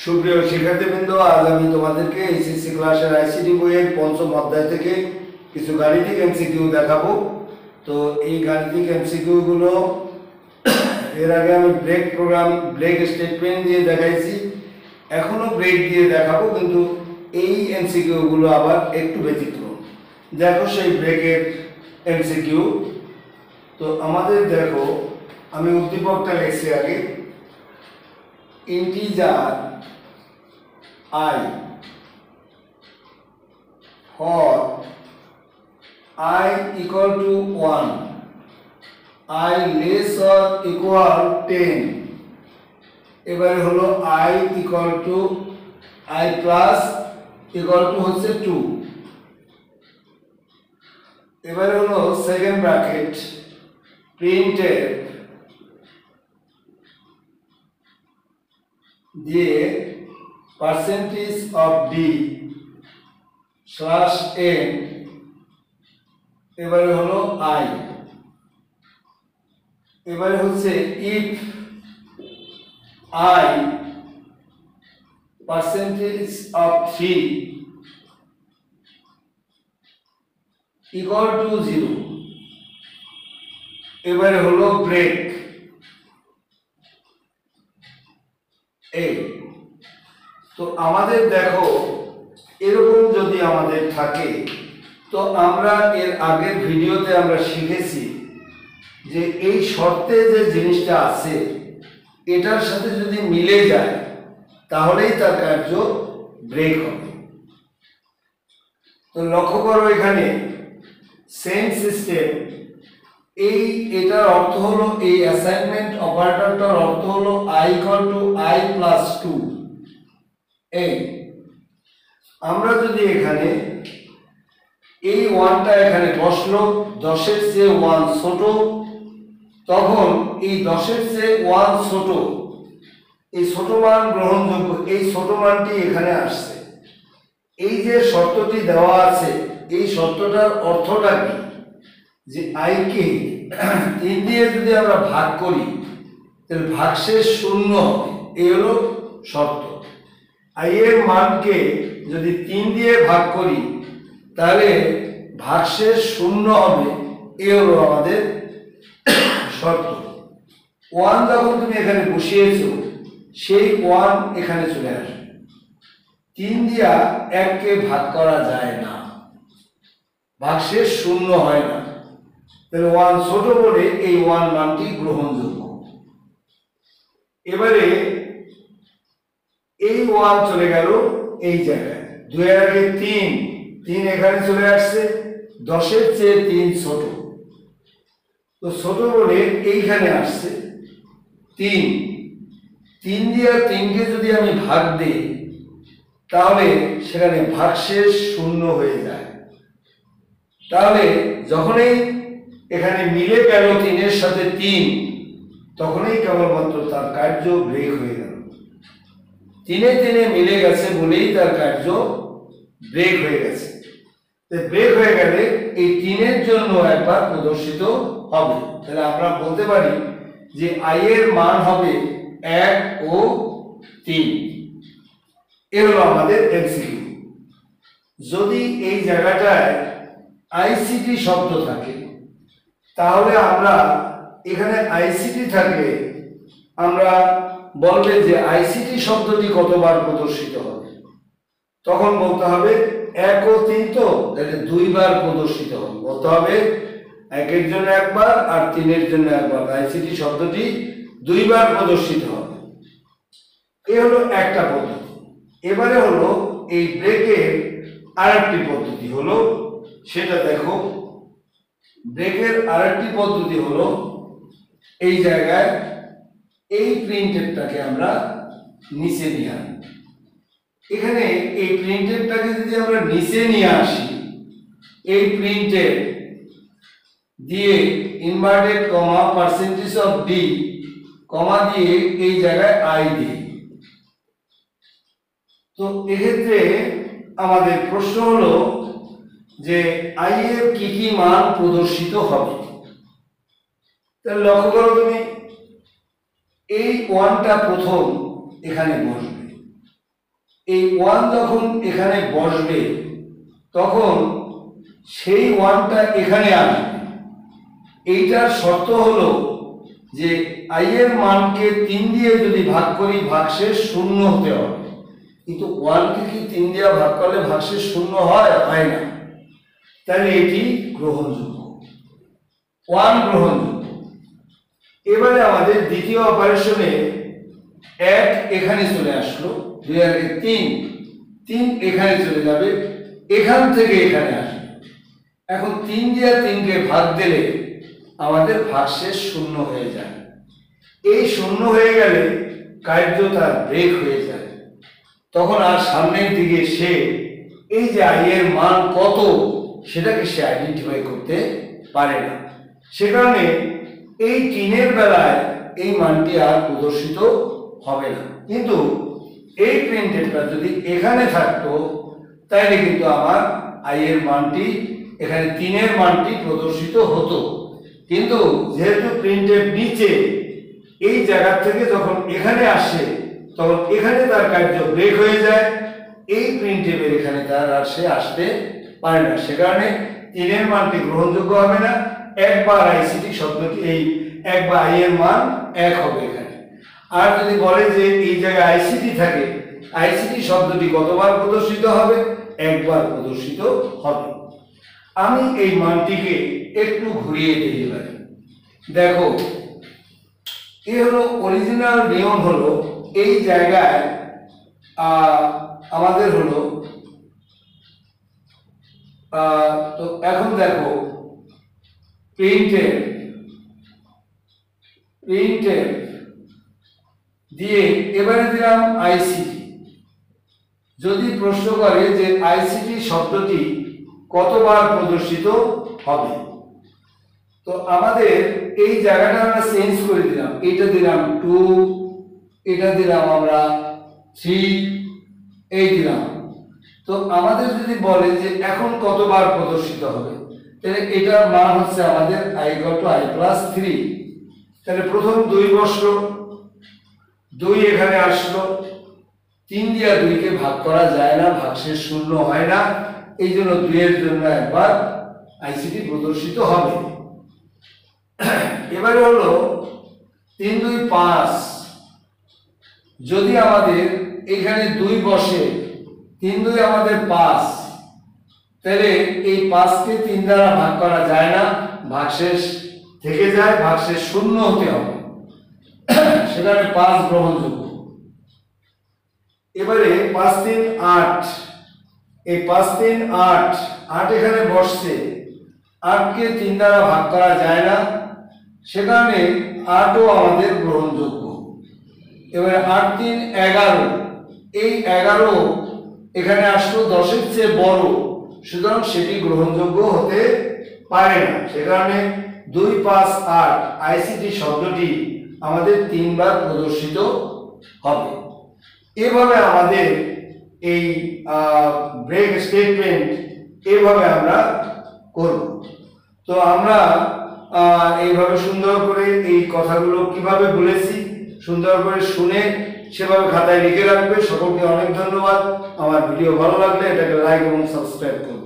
সুপ্রিয় শিক্ষার্থীবৃন্দ, আজ আমি তোমাদেরকে এইচএসসি ক্লাসের আইসিটি বইয়ের পঞ্চম অধ্যায় থেকে কিছু গাণিতিক এমসিকিউ দেখাবো। তো এই গাণিতিক এমসিকিউ গুলো এর আগে আমি ব্রেক স্টেটমেন্ট দিয়ে দেখাইছি, এখনো ব্রেক দিয়ে দেখাবো, কিন্তু এই এমসিকিউ গুলো আবার একটু ব্যতিক্রম। দেখো সেই ব্রেকের এমসিকিউ। তো আমাদের দেখো, আমি উদ্দীপকটা লিখছি আগে, integer I for I equal to 1, I less or equal 10, এবারে হলো I equal to I plus equal to হচ্ছে 2, এবারে হলো সেকেন্ড ব্র্যাকেট প্রিন্টেড দিয়ে percentage of d slash n, এবারে হলো I, এবারে হচ্ছে if I percentage of 3 equal to 0, এবারে হলো ব্রেক এই। তো আমাদের দেখো, এরকম যদি আমাদের থাকে, তো আমরা এর আগের ভিডিওতে আমরা শিখেছি যে এই শর্তে যে জিনিসটা আছে এটার সাথে যদি মিলে যায় তাহলেই তার কার্য ব্রেক হবে। তো লক্ষ্য করো, এখানে সেম সিস্টেম, এটার অর্থ হলো, এই অ্যাসাইনমেন্ট অপারেটরটার অর্থ হলো i equal to I plus 2। এই আমরা যদি এখানে এই 1টা এখানে বসলো, 10-এর চেয়ে 1 ছোট, তখন এই 10-এর চেয়ে 1 ছোট, এই ছোট মান গ্রহণযোগ্য, এই ছোট মানটি এখানে আসছে। এই যে শর্তটি দেওয়া আছে, এই শর্তটার অর্থটা কি, যে i কে 3 দিয়ে যদি আমরা ভাগ করি তাহলে ভাগশেষ 0 হবে, এই হলো শর্ত। i এর মানকে যদি 3 দিয়ে ভাগ করি তাহলে ভাগশেষ 0 হবে, এই হলো আমাদের শর্ত। 1 যখন তুমি এখানে বসিয়েছো, সেই 1 এখানে চলে আসবে। 3 দিয়া 1 কে ভাগ করা যায় না, ভাগশেষ 0 হয় না, তাহলে 1 ছোট বলে এই 1 মানটি গ্রহণযোগ্য। এবারে এই 1 চলে গেল এই জায়গায়, 2 এর আগে 3 এখানে চলে আসছে, 10-এর চেয়ে 3 ছোট, তো ছোট বলে এইখানে আসছে 3 দিয়ে 3কে যদি আমি ভাগ দিই তাহলে সেখানে ভাগশেষ 0 হয়ে যায়। তাহলে যখনই এখানে মিলে গেল 3-এর সাথে 3, তখনই কেবলমাত্র তার কার্য ব্রেক হয়ে গেল। 3-এ মিলে গেছে বলেই তার কার্য ব্রেক হয়ে গেছে। ব্রেক হয়ে গেলে এই 3-এর জন্য একবার প্রদর্শিত হবে। তাহলে আমরা বলতে পারি যে i এর মান হবে 1 ও 3। এ হলো আমাদের এমসিকিউ। যদি এই জায়গাটায় আইসিটি শব্দ থাকে তাহলে আমরা এখানে আইসিটি থাকলে আমরা বলবে যে আইসিটি শব্দটি কতবার প্রদর্শিত হবে, তখন বলতে হবে 1 ও 3, তো তাহলে 2 বার প্রদর্শিত হবে, বলতে হবে 1 এর জন্য একবার আর 3 এর জন্য একবার, আইসিটি শব্দটি 2 বার প্রদর্শিত হবে। এই হলো একটা পদ্ধতি। এবারে হলো এই ব্রেকের আরেকটি পদ্ধতি হলো, সেটা দেখো, ব্রেকের আরেকটি পদ্ধতি হলো এই জায়গায় এই প্রিন্টেডটাকে আমরা নিচে নিয়ে আনি। এখানে এই প্রিন্টেডটাকে যদি আমরা নিচে নিয়ে আসি, এই প্রিন্টেড দিয়ে inverted comma percentage of D comma দিয়ে এই জায়গায় i দিই, তো এক্ষেত্রে আমাদের প্রশ্ন হলো যে i এর কি কি মান প্রদর্শিত হবে। তাহলে লক্ষ্য করো তুমি, এই 1টা প্রথম এখানে বসবে, এই 1 যখন এখানে বসবে তখন সেই 1টা এখানে আসবে। এইটার শর্ত হলো যে i এর মানকে 3 দিয়ে যদি ভাগ করি ভাগশেষ 0 হতে হবে। কিন্তু 1 কে কি 3 দিয়ে ভাগ করলে ভাগশেষ 0 হয়? হয় না। তাহলে এটি গ্রহণযোগ্য, 1 গ্রহণযোগ্য। এবারে আমাদের দ্বিতীয় অপারেশনে 1 এখানে চলে আসলো, 2 আর 1 3 এখানে চলে যাবে, এখান থেকে এখানে আসবে। এখন 3 দিয়ে 3 কে ভাগ দিলে আমাদের ভাগশেষ 0 হয়ে যায়। এই 0 হয়ে গেলে কার্য তার ব্রেক হয়ে যায়। তখন আর সামনের দিকে সে এই যে i এর মান কত সেটাকে সে আইডেন্টিফাই করতে পারে না। সে কারণে এই 3 এর বেলায় এই মানটি আর প্রদর্শিত হবে না। কিন্তু এই প্রিন্টেডটা যদি এখানে থাকতো তাহলে কিন্তু আমার i এর মানটি এখানে 3 এর মানটি প্রদর্শিত হতো। কিন্তু যেহেতু প্রিন্টেড নিচে এই জায়গা থেকে যখন এখানে আসে তখন এখানে তার কার্য ব্রেক হয়ে যায়, এই প্রিন্টেডের এখানে তার আর সে আসতে পারে না। সে কারণে 3 এর মানটি গ্রহণযোগ্য হবে না। একবার আইসিটি শব্দটি এই একবার i এর মান 1 হবে এখানে। আর যদি বলে যে এই জায়গায় আইসিটি থাকে, আইসিটি শব্দটি কতবার প্রদর্শিত হবে? একবার প্রদর্শিত হবে। আমি এই মানটিকে একটু ঘুরিয়ে দিই। এবারে দেখো, এই হলো অরিজিনাল নিয়ম, হলো এই জায়গায় আমাদের হলো তো এখন দেখো প্রিন্টেড দিয়ে এবারে দিলাম আইসিটি। যদি প্রশ্ন করে যে আইসিটি শব্দটি কতবার প্রদর্শিত হবে, তো আমাদের এই জায়গাটা আমরা চেঞ্জ করে দিলাম। এটা দিলাম 2, এটা দিলাম আমরা 3, এই দিলাম। তো আমাদের যদি বলে যে এখন কতবার প্রদর্শিত হবে, তাহলে এটার মান হচ্ছে আমাদের i + i+3। তাহলে প্রথম 2 বসলো, 2 এখানে আসলো, 3 দিয়ে 2 কে ভাগ করা যায় না, ভাগশেষ 0 হয় না। এই জন্য 2 এর জন্য একবার আইসিটি প্রদর্শিত হবে। এবারে হলো 3 2 5। যদি আমাদের এখানে 2 বসে, 3 2 আমাদের 5, তাহলে এই 5 কে 3 দ্বারা ভাগ করা যায় না, ভাগশেষ থেকে যায়, ভাগশেষ 0 হতে হবে। সেখানে 5 গ্রহণযোগ্য। এবারে 5 3 8, এই 5 3 8, 8 এখানে বসছে, 8 কে 3 দ্বারা ভাগ করা যায় না, সে কারণে 8ও আমাদের গ্রহণযোগ্য। এবারে 8 3 11, এই 11 এখানে আসলো 10 এর চেয়ে বড়, সুতরাং সেটি গ্রহণযোগ্য হতে পারে না। সে কারণে 2 5 8 আইসিটি শব্দটি আমাদের 3 বার প্রদর্শিত হবে। এভাবে আমাদের এই ব্রেক স্টেটমেন্ট এভাবে আমরা করব। তো আমরা এইভাবে সুন্দর করে এই কথাগুলো কিভাবে বলেছি সুন্দর করে শুনে সেভাবে খাতায় লিখে রাখবে। সকলকে অনেক ধন্যবাদ। আমার ভিডিও ভালো লাগলে এটাকে লাইক এবং সাবস্ক্রাইব করবে।